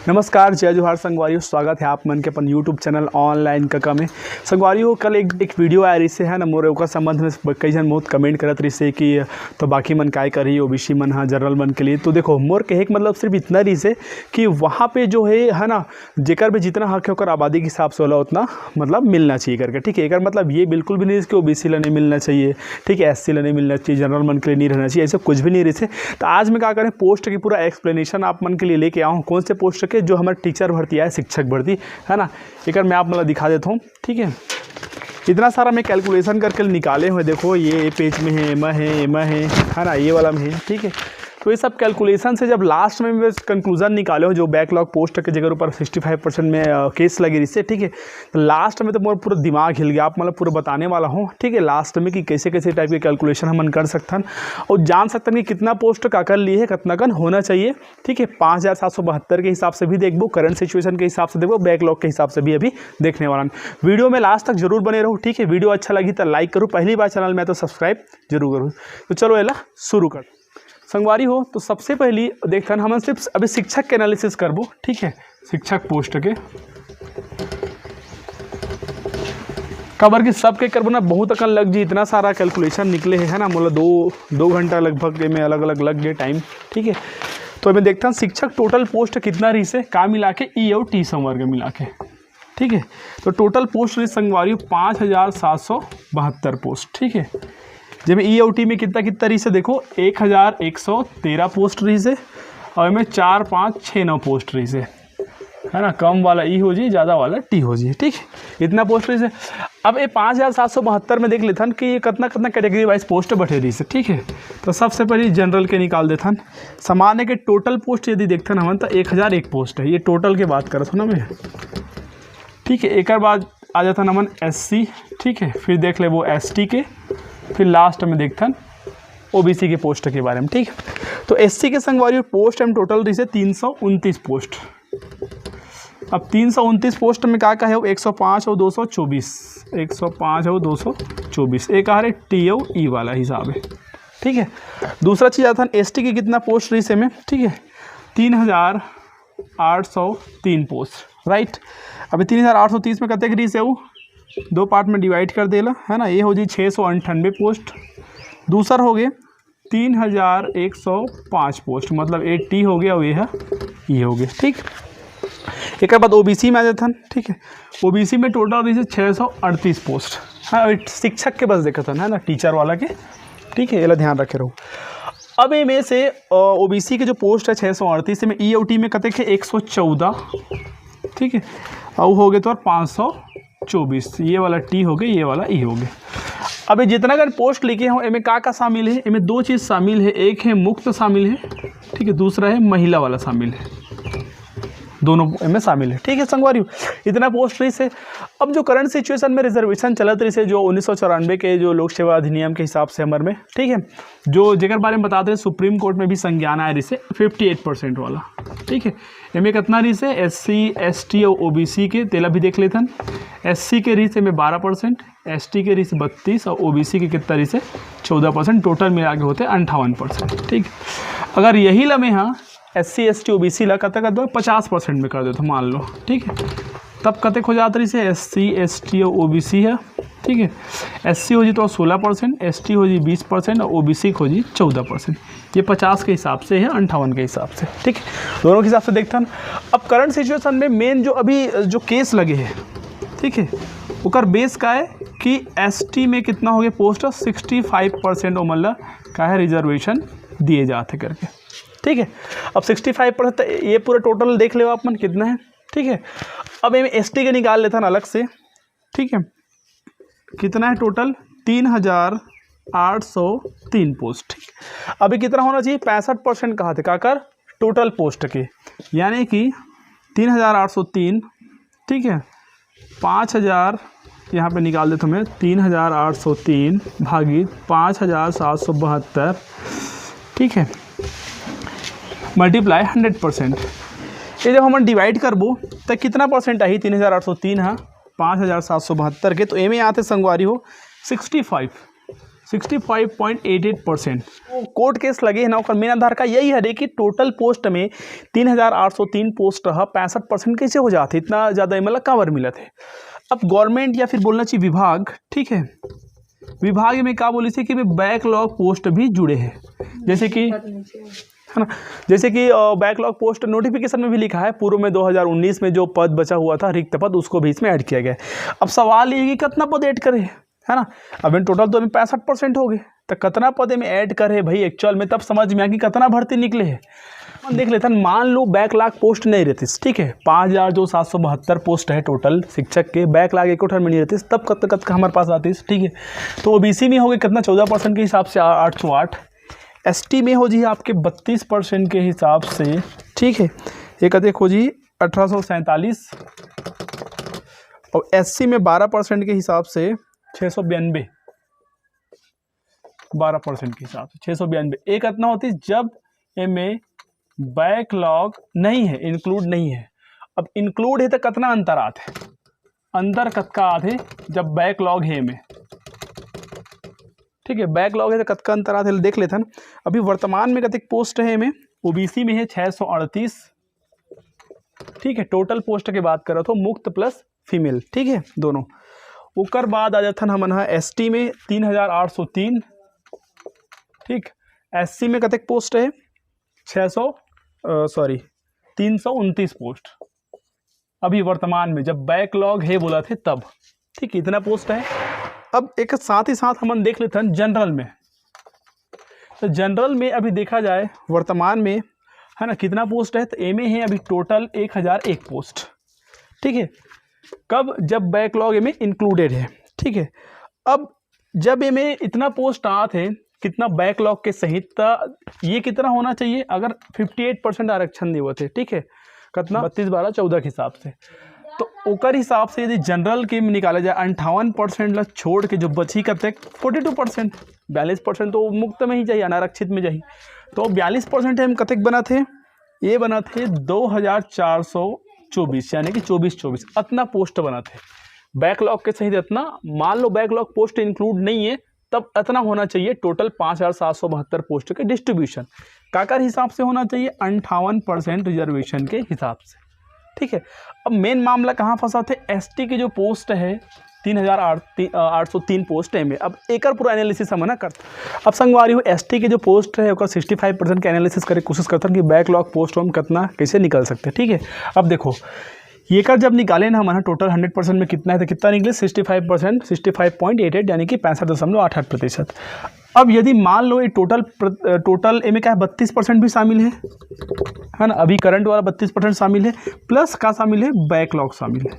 नमस्कार, जय जोहार संगवारियों। स्वागत है आप मन के अपन यूट्यूब चैनल ऑनलाइन कका में। संगवारियों कल एक वीडियो आया रही से है ना, मोरे ओकर संबंध में कई जन बहुत कमेंट करत रही से कि तो बाकी मन काय करी ओबीसी मन हाँ जनरल मन के लिए। तो देखो मोर कहे के मतलब सिर्फ इतना रही से कि वहाँ पे जो है ना, जेकर भी जितना हक है ओकर आबादी के हिसाब से होला उतना मतलब मिलना चाहिए करके। ठीक है, एक मतलब ये बिल्कुल भी नहीं कि ओबीसी ला नहीं मिलना चाहिए, ठीक है, एससी ला नहीं मिलना चाहिए, जनरल मन के लिए नहीं रहना चाहिए, ऐसे कुछ भी नहीं रही से। तो आज मैं क्या करें, पोस्ट की पूरा एक्सप्लेनेशन आप मन के लिए लेके आऊँ। कौन से पोस्ट के जो हमारे टीचर भर्ती है, शिक्षक भर्ती है ना, एक मैं आप मतलब दिखा देता हूँ। ठीक है, इतना सारा मैं कैलकुलेशन करके निकाले हुए, देखो ये पेज में है, एमा है ना, ये वाला में है। ठीक है, तो ये सब कैलकुलेशन से जब लास्ट में मैं कंक्लूजन निकाले हो, जो बैकलॉग पोस्ट के जगह ऊपर 65% में केस लगी इससे। ठीक है, तो लास्ट में तो मेरा पूरा दिमाग हिल गया, आप मतलब पूरा बताने वाला हूँ। ठीक है, लास्ट में कि कैसे कैसे टाइप के कैलकुलेशन हम कर सकते हैं और जान सकते हैं कि कितना पोस्ट का कर लिए है, कितना कन होना चाहिए। ठीक है, 5772 के हिसाब से भी देखो, करंट सिचुएशन के हिसाब से देखो, बैकलॉग के हिसाब से भी अभी देखने वाला। वीडियो में लास्ट तक जरूर बने रहो। ठीक है, वीडियो अच्छा लगी तो लाइक करूँ, पहली बार चैनल में तो सब्सक्राइब जरूर करूँ। तो चलो एला शुरू कर संगवारी हो। तो सबसे पहली देखते हैं हम सिर्फ अभी शिक्षक के एनालिसिस करबो। ठीक है, शिक्षक पोस्ट के खबर की सबके करबो ना, बहुत अकल लग जी, इतना सारा कैलकुलेशन निकले है ना, मतलब दो घंटा लगभग में अलग अलग लग गए टाइम। ठीक है, तो मैं देखता हूँ शिक्षक टोटल पोस्ट कितना रही से का मिला के ई और टी संवर्ग मिला के। ठीक है, तो टोटल पोस्ट रही संगवारी 5772 पोस्ट। ठीक है, जब ई और टी में कितना रही से देखो, 1113 पोस्ट रही से और में 4, 5, 6, 9 पोस्ट रही से है ना। कम वाला ई हो जी, ज़्यादा वाला टी हो जी। ठीक है, इतना पोस्ट रही से। अब ये 5772 में देख लेथन कि ये कितना कैटेगरी वाइज पोस्ट बैठे रही से। ठीक है, तो सबसे पहले जनरल के निकाल देथन। सामान्य के टोटल पोस्ट यदि देखथन हमन तो 1001 पोस्ट है, ये टोटल के बात करत हो ना मैं। ठीक है, एक बाद आ जाता नमन एससी। ठीक है, फिर देख ले वो एसटी के, फिर लास्ट में देखते हैं ओबीसी के पोस्ट के बारे में। ठीक है, तो एससी के संगवारी पोस्ट हम टोटल रही से 329 पोस्ट। अब 329 पोस्ट में क्या है, 105 और 224, 105 और 224 एक आ रहे टी और ई वाला हिसाब है। ठीक है, दूसरा चीज़ आता है एसटी की कितना पोस्ट रही से में। ठीक है, 3803 पोस्ट। राइट, अभी 3830 में कते रही से वो दो पार्ट में डिवाइड कर देला है ना। ये हो जी 698 पोस्ट। दूसरा हो गए 3105 पोस्ट, मतलब 80 हो गया और ये हो गया। ठीक, एक बाद ओबीसी में आ जाता। ठीक है, ओबीसी में टोटल रही से 638 पोस्ट। हाँ, शिक्षक के बस देखा था है ना, टीचर वाला के। ठीक है, ये ध्यान रखे रहो। अब इनमें से ओबीसी के जो पोस्ट है 638 में, ई और टी में कते के 114। ठीक है, और हो गए तो 524, ये वाला टी हो गया, ये वाला ई हो गया। अब जितना अगर पोस्ट लिखे हो इनमें का शामिल है, इनमें दो चीज़ शामिल है, एक है मुक्त शामिल है। ठीक है, दूसरा है महिला वाला शामिल है, दोनों इनमें शामिल है। ठीक है संगवारी, इतना पोस्ट रही से। अब जो करंट सिचुएशन में रिजर्वेशन चलत रही से, जो 1994 के जो लोक सेवा अधिनियम के हिसाब से हमारे में, ठीक है, जो जेकर बारे में बताते हैं सुप्रीम कोर्ट में भी संज्ञान आया रही से 58% वाला। ठीक है, इनमें कितना रही से एससी, एसटी और ओबीसी के तेला भी देख लेते हैं। एससी के रही से में 12%, एसटी के रही से 32 और ओबीसी के कितना रही से 14%, टोटल मिला के होते 58%। ठीक, अगर यही लम्हे हाँ एससी, एसटी, ओबीसी ला कतक कर दो 50% में कर दो तो मान लो। ठीक है, तब कतक हो जाती रही से एससी, एसटी और ओबीसी है। ठीक है, एससी हो जी तो 16%, एसटी हो जी 20% और ओबीसी हो जी 14%। ये 50 के हिसाब से है, 58 के हिसाब से। ठीक, दोनों के हिसाब से देखते हैं। अब करंट सिचुएशन में मेन जो अभी जो केस लगे हैं, ठीक है, उकर बेस का है कि एसटी में कितना हो गया पोस्ट 65% मतलब का है रिजर्वेशन दिए जाते करके। ठीक है, अब 65% ये पूरा टोटल देख ले आप मन कितना है। ठीक है, अब मैं एसटी के निकाल लेता हूँ अलग से। ठीक है, कितना है टोटल 3803 पोस्ट। ठीक, अभी कितना होना चाहिए 65% कहा थे काकर टोटल पोस्ट के, यानी कि 3803। ठीक है, 5000 यहाँ पे निकाल देता हूँ मैं, 3803 भागी 5772। ठीक है, मल्टीप्लाई 100%। ये जब हम डिवाइड करबो तो कितना परसेंट आई 3803 हाँ 5772 के, तो एम आते संगवारी हो 65। 65.88%। कोर्ट केस लगे है ना, और मेन आधार का यही है कि टोटल पोस्ट में 3803 पोस्ट रहा, 65% कैसे हो जाते, इतना ज़्यादा मतलब कवर मिला थे। अब गवर्नमेंट या फिर बोलना चाहिए विभाग, ठीक है, विभाग में क्या बोली थी कि बैकलॉग पोस्ट भी जुड़े हैं, जैसे कि है ना, जैसे कि बैकलॉग पोस्ट नोटिफिकेशन में भी लिखा है, पूर्व में 2019 में जो पद बचा हुआ था रिक्त पद, उसको भी इसमें ऐड किया गया। अब सवाल ये कि कितना पद ऐड करें, है ना। अब इन टोटल तो अभी 65% हो गए, तो कितना पद में ऐड करे भाई एक्चुअल में, तब समझ में आ कि कितना भर्ती निकले है। देख लेते हैं, मान लो बैकलॉग पोस्ट नहीं रहती, ठीक है, 5772 पोस्ट है टोटल शिक्षक के, बैकलॉग एक में नहीं रहती, तब कत हमारे पास आती है, ठीक है। तो ओबीसी में हो गए कितना, 14% के हिसाब से 808, एसटी में हो जी आपके 32% के हिसाब से, ठीक है, एक अधिक हो जी 1847, और एससी में 12% के हिसाब से 692, 12% के हिसाब से 692। एक कितना होती है जब इनमें बैकलॉग नहीं है, इंक्लूड नहीं है। अब इंक्लूड है तो कितना अंतर आते हैं, अंतर कतका आते जब बैकलॉग है में, ठीक है, बैकलॉग है तो कतका अंतर आते देख लेते हैं। अभी वर्तमान में कतिक पोस्ट है में, ओबीसी में है 638, ठीक है, टोटल पोस्ट की बात कर रहा था, मुक्त प्लस फीमेल, ठीक है, दोनों। उकर बाद आ जाता हम एसटी में 3803, ठीक, एससी में कतिक पोस्ट है 329 पोस्ट अभी वर्तमान में, जब बैकलॉग है बोला थे तब, ठीक, इतना पोस्ट है। अब एक साथ ही साथ हम देख लेते हैं जनरल में, तो जनरल में अभी देखा जाए वर्तमान में, है ना, कितना पोस्ट है, तो ए में है अभी टोटल 1001 पोस्ट, ठीक है, कब, जब बैकलॉग ए में इंक्लूडेड है, ठीक है। अब जब ए में इतना पोस्ट आते कितना बैकलॉग के सहित, ये कितना होना चाहिए, अगर 58% आरक्षण नहीं हुए थे, ठीक है, कितना 32, 12, 14 के हिसाब से, तो ओकर हिसाब से यदि जनरल के में निकाला जाए 58% ला छोड़ के जो बची कते 42%, 42% तो मुक्त में ही चाहिए, अनारक्षित में चाहिए, तो 42% हम कतक बना थे, ये बना थे 2424, यानी कि 24 इतना पोस्ट बना थे बैकलॉग के सहित। इतना मान लो बैकलॉग पोस्ट इंक्लूड नहीं है, तब इतना होना चाहिए टोटल 5772 पोस्ट के डिस्ट्रीब्यूशन काकर हिसाब से होना चाहिए, 58% रिजर्वेशन के हिसाब से, ठीक है। अब मेन मामला कहाँ फंसा थे, एसटी की जो पोस्ट है 3803 पोस्ट है में, अब एक पूरा एनालिसिस हम ना करते। अब संगवारी हो एसटी के जो पोस्ट है 65% के एनालिसिस करे कोशिश करता कि बैकलॉग पोस्ट हम कितना कैसे निकल सकते हैं, ठीक है। अब देखो ये कर जब निकाले ना हमारा टोटल 100% में कितना है, तो कितना निकले 65%, 65.88, यानी कि 65.88%। अब यदि मान लो ये टोटल ए में क्या है 32% भी शामिल है ना, अभी करंट वाला 32% शामिल है, प्लस का शामिल है, बैकलॉग शामिल है।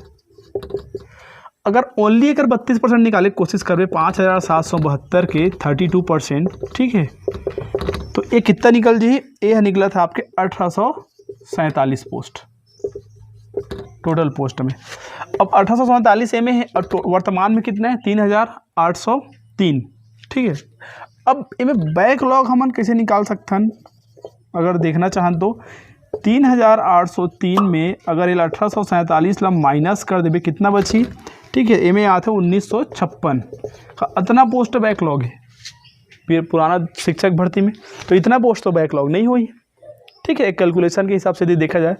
अगर ओनली अगर 32% निकाले कोशिश कर 5772 के 32%, ठीक है, तो ये कितना निकल जी, ये निकला था आपके 1847 पोस्ट टोटल पोस्ट में। अब 1847 ए में है, वर्तमान में कितना है 3803, ठीक है। अब इनमें बैकलॉग हम कैसे निकाल सकते हैं, अगर देखना चाहें तो 3803 में अगर ये 1847 ला माइनस कर देवे कितना बची, ठीक है, एम आते 1956 इतना पोस्ट बैकलॉग है फिर पुराना शिक्षक भर्ती में, तो इतना पोस्ट तो बैकलॉग नहीं हुई, ठीक है। एक कैलकुलेशन के हिसाब से यदि देखा जाए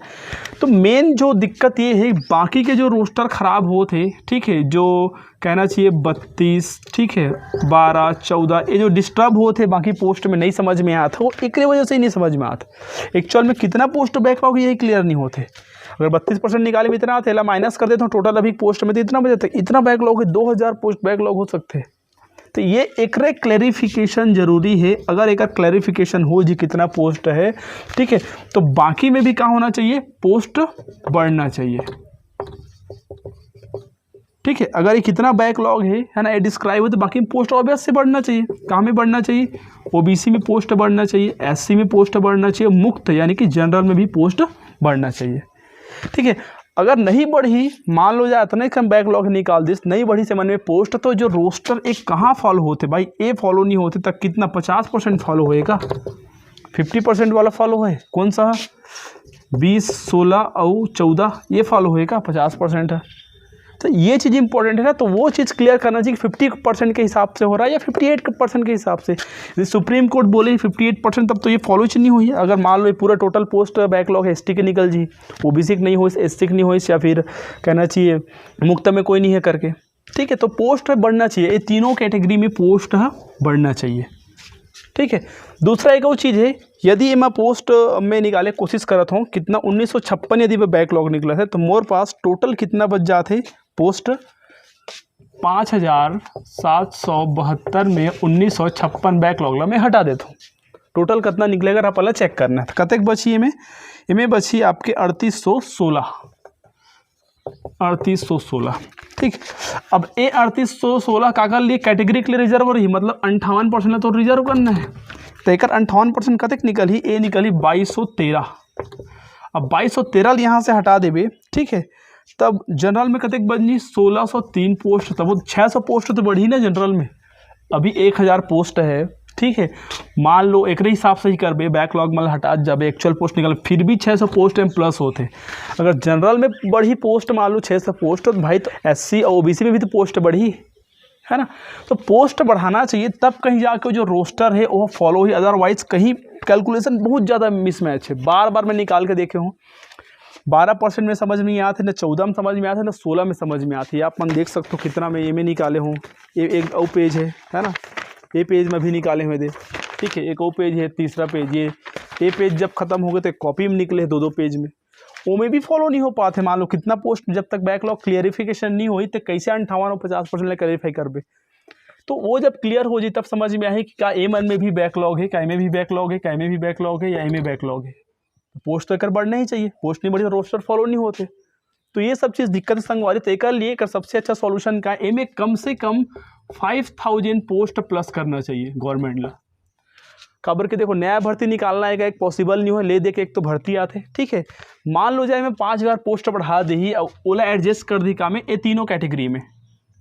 तो मेन जो दिक्कत ये है बाकी के जो रोस्टर ख़राब होते, ठीक है, जो कहना चाहिए 32, ठीक है, 12, 14 ये जो डिस्टर्ब होते बाकी पोस्ट में नहीं समझ में आता, वो एक वजह से ही नहीं समझ में आता। एक्चुअल में कितना पोस्ट बैकलॉग यही क्लियर नहीं होते। अगर 32% निकाले में इतना आते ला माइनस कर देते हो टोटल अभी पोस्ट में, तो इतना बचता है, इतना बैकलॉग है 2000 पोस्ट बैकलॉग हो सकते हैं। तो ये एक क्लैरिफिकेशन जरूरी है। अगर एक क्लैरिफिकेशन हो जी कितना पोस्ट है, ठीक है, तो बाकी में भी क्या होना चाहिए, पोस्ट बढ़ना चाहिए, ठीक है। अगर ये कितना बैकलॉग है ना, ये डिस्क्राइब हो, तो बाकी में पोस्ट ऑब्वियस से बढ़ना चाहिए। कहाँ में बढ़ना चाहिए, ओबीसी में पोस्ट बढ़ना चाहिए, एससी में पोस्ट बढ़ना चाहिए, मुक्त यानी कि जनरल में भी पोस्ट बढ़ना चाहिए, ठीक है। अगर नहीं बढ़ी, मान लो जाए इतने कम बैकलॉग निकाल दिस, नहीं बढ़ी से मन में पोस्ट, तो जो रोस्टर एक कहाँ फॉलो होते भाई, ए फॉलो नहीं होते तब कितना 50% फॉलो होएगा, 50% वाला फॉलो है कौन सा, 20, 16 और 14 ये फॉलो होएगा, 50% है। तो ये चीज़ इंपॉर्टेंट है ना, तो वो चीज़ क्लियर करना चाहिए कि 50% के हिसाब से हो रहा है या 58% के हिसाब से। यदि सुप्रीम कोर्ट बोले 58%, तब तो ये फॉलो नहीं हुई है। अगर मान लो ये पूरा टोटल पोस्ट बैकलॉग एसटी के निकल जी, ओबीसी की नहीं हो, एससी की नहीं हो, या फिर कहना चाहिए मुक्त में कोई नहीं है करके, ठीक है, तो पोस्ट बढ़ना चाहिए। ये तीनों कैटेगरी में पोस्ट बढ़ना चाहिए, ठीक है। दूसरा एक और चीज़ है, यदि मैं पोस्ट में निकाले कोशिश करत हूँ कितना 1956 यदि वह बैकलॉग निकला है, तो मोर पास टोटल कितना बच जाते पोस्ट 5772 में 1956 बैकलॉग मैं हटा देता हूँ। टोटल कितना निकलेगा आप पहले चेक करना है। कतक बची इमें बची आपके 3816, ठीक। अब ये 3816 काका लिए कैटेगरी के लिए रिजर्व रही, मतलब 58% तो रिजर्व करना है। तो एक 58% कतक निकल ही, ए निकली 2213। अब 2213 यहाँ से हटा देवे, ठीक है, तब जनरल में कतक बनी 1603 पोस्ट, तब वो 600 पोस्ट तो बढ़ी ना जनरल में। अभी 1000 पोस्ट है, ठीक है, मान लो एक हिसाब से ही करबे, बैकलॉग मतलब हटा जब एक्चुअल पोस्ट निकल फिर भी 600 पोस्ट में प्लस होते। अगर जनरल में बढ़ी पोस्ट मान लो 600 पोस्ट, तो भाई तो एससी और ओबीसी में भी तो पोस्ट बढ़ी है ना। तो पोस्ट बढ़ाना चाहिए, तब कहीं जाके जो रोस्टर है वो फॉलो ही, अदरवाइज कहीं कैलकुलेशन बहुत ज़्यादा मिसमैच है। बार बार मैं निकाल के देखे हूँ, 12% में समझ में नहीं आते, न 14 में समझ में आते, न 16 में समझ में आती है। आप मन देख सकते हो कितना मैं में निकाले हूँ। ये एक और पेज है ना, ये पेज में भी निकाले हुए थे, ठीक है, एक और पेज है, तीसरा पेज ये पेज जब खत्म हो गए तो कॉपी में निकले 2-2 पेज में, वो में भी फॉलो नहीं हो पाते। मान लो कितना पोस्ट जब तक बैकलॉग क्लियरिफिकेशन नहीं हुई तो कैसे 58 और 50% ले क्लियरिफाई करबे। तो वो जब क्लियर हो जाए तब समझ में आए कि क्या एम में भी बैकलॉग है, क्या में भी बैकलॉग है, क्या में भी बैकलॉग है, या में बैकलॉग है। पोस्ट तो एक बढ़ना ही चाहिए, पोस्ट नहीं बढ़ी तो रोस्टर फॉलो नहीं होते। तो ये सब चीज़ दिक्कत संगवारी। तो एक लिए कर सबसे अच्छा सॉल्यूशन का है, में कम से कम 5000 पोस्ट प्लस करना चाहिए गवर्नमेंट ला। खबर के देखो नया भर्ती निकालना है एक पॉसिबल नहीं हो, ले दे के एक तो भर्ती आते, ठीक है। मान लो जाए मैं 5000 पोस्ट बढ़ा दी और ओला एडजस्ट कर दी का में ये तीनों कैटेगरी में,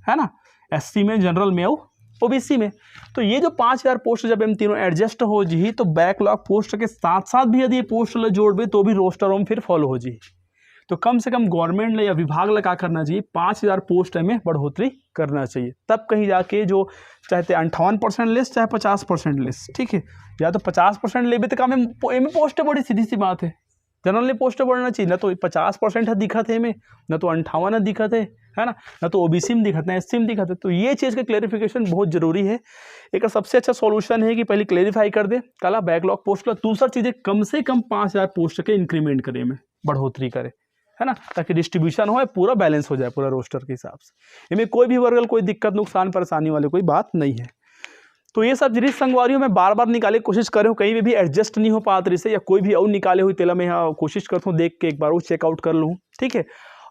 है ना, एससी में, जनरल में और ओबीसी में। तो ये जो 5000 पोस्ट जब हम तीनों एडजस्ट हो जी, तो बैकलॉग पोस्ट के साथ साथ भी यदि ये पोस्ट जोड़बे तो भी रोस्टर में फिर फॉलो हो जी। तो कम से कम गवर्नमेंट ने या विभाग लगा करना चाहिए 5000 पोस्ट में बढ़ोतरी करना चाहिए, तब कहीं जाके जो चाहते 58% लेस चाहे 50% लेस, ठीक है। या तो 50% लेबे तो काम में पोस्ट बड़ी, सीधी सी बात है। जनरल में पोस्ट बढ़ना चाहिए, ना तो 50% है दिखत है में, ना तो 58 दिखत है ना, ना तो ओबीसी में दिखत है, एससी में दिखत है। तो ये चीज़ का क्लैरिफिकेशन बहुत जरूरी है। एक सबसे अच्छा सॉल्यूशन है कि पहले क्लैरिफाई कर दे कला बैकलॉग पोस्ट का। दूसरा चीज़ है कम से कम 5000 पोस्ट के इंक्रीमेंट करे में बढ़ोतरी करे, है ना, ताकि डिस्ट्रीब्यूशन हो, पूरा बैलेंस हो जाए पूरा रोस्टर के हिसाब से। इनमें कोई भी वर्गल कोई दिक्कत नुकसान परेशानी वाली कोई बात नहीं है। तो ये सब जिस संगवारियों में बार बार निकाले कोशिश कर रहे हो, कहीं भी एडजस्ट नहीं हो पाते इसे, या कोई भी और निकाले हुई तेला में यहाँ कोशिश करता हूँ देख के एक बार वो चेकआउट कर लूँ, ठीक है।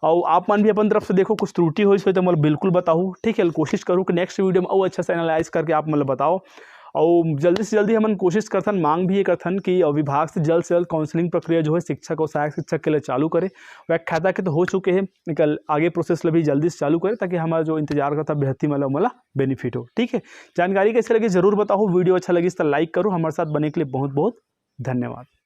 और आप मन भी अपन तरफ से देखो कुछ त्रुटि हो तो मतलब बिल्कुल बताओ, ठीक है। कोशिश करूँ कि नेक्स्ट वीडियो में और अच्छा से एनालाइज करके आप मतलब बताओ। और जल्दी से जल्दी हम कोशिश करथन, मांग भी ये करथन कि विभाग से जल्द काउंसलिंग प्रक्रिया जो है शिक्षक और सहायक शिक्षक के लिए चालू करे। व्याख्याता के तो हो चुके हैं, निकल आगे प्रोसेस भी जल्दी से चालू करे ताकि हमारा जो इंतजार करता बेहती मला बेनिफिट हो, ठीक है। जानकारी कैसे लगी जरूर बताओ, वीडियो अच्छा लगी तो लाइक करो। हमारे साथ बने के लिए बहुत बहुत धन्यवाद।